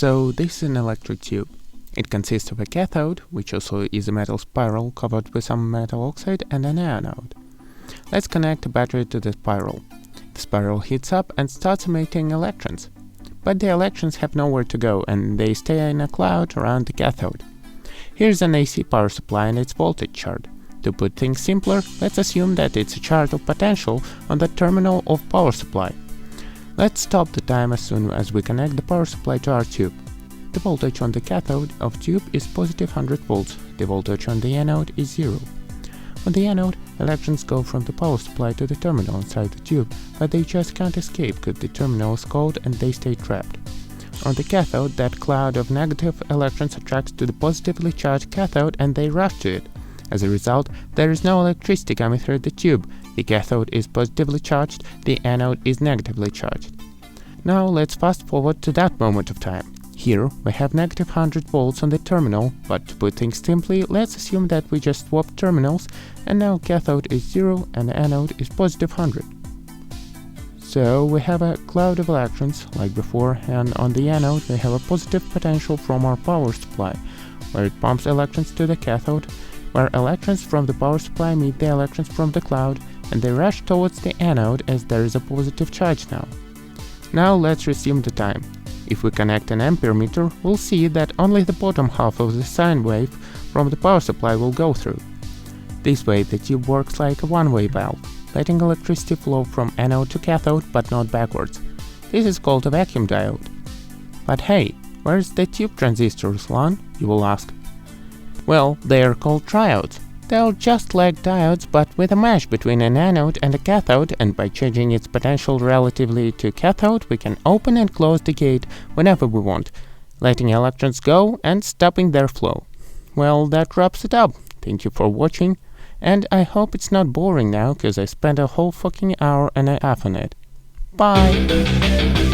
So this is an electric tube. It consists of a cathode, which also is a metal spiral covered with some metal oxide, and an anode. Let's connect a battery to the spiral. The spiral heats up and starts emitting electrons. But the electrons have nowhere to go and they stay in a cloud around the cathode. Here's an AC power supply and its voltage chart. To put things simpler, let's assume that it's a chart of potential on the terminal of power supply. Let's stop the time as soon as we connect the power supply to our tube. The voltage on the cathode of tube is positive 100 volts. The voltage on the anode is 0. On the anode, electrons go from the power supply to the terminal inside the tube, but they just can't escape because the terminal is cold and they stay trapped. On the cathode, that cloud of negative electrons attracts to the positively charged cathode and they rush to it. As a result, there is no electricity coming through the tube. The cathode is positively charged, the anode is negatively charged. Now let's fast forward to that moment of time. Here we have negative 100 volts on the terminal, but to put things simply, let's assume that we just swapped terminals and now cathode is 0 and anode is positive 100. So we have a cloud of electrons like before, and on the anode we have a positive potential from our power supply, where it pumps electrons to the cathode, where electrons from the power supply meet the electrons from the cloud and they rush towards the anode as there is a positive charge now. Now let's resume the time. If we connect an ampere meter, we'll see that only the bottom half of the sine wave from the power supply will go through. This way the tube works like a one-way valve, letting electricity flow from anode to cathode but not backwards. This is called a vacuum diode. But hey, where's the tube transistor, Ruslan? You will ask. Well, they are called triodes. They are just like diodes but with a mesh between an anode and a cathode, and by changing its potential relatively to cathode we can open and close the gate whenever we want, letting electrons go and stopping their flow. Well, that wraps it up. Thank you for watching, and I hope it's not boring now because I spent a whole fucking hour and a half on it. Bye!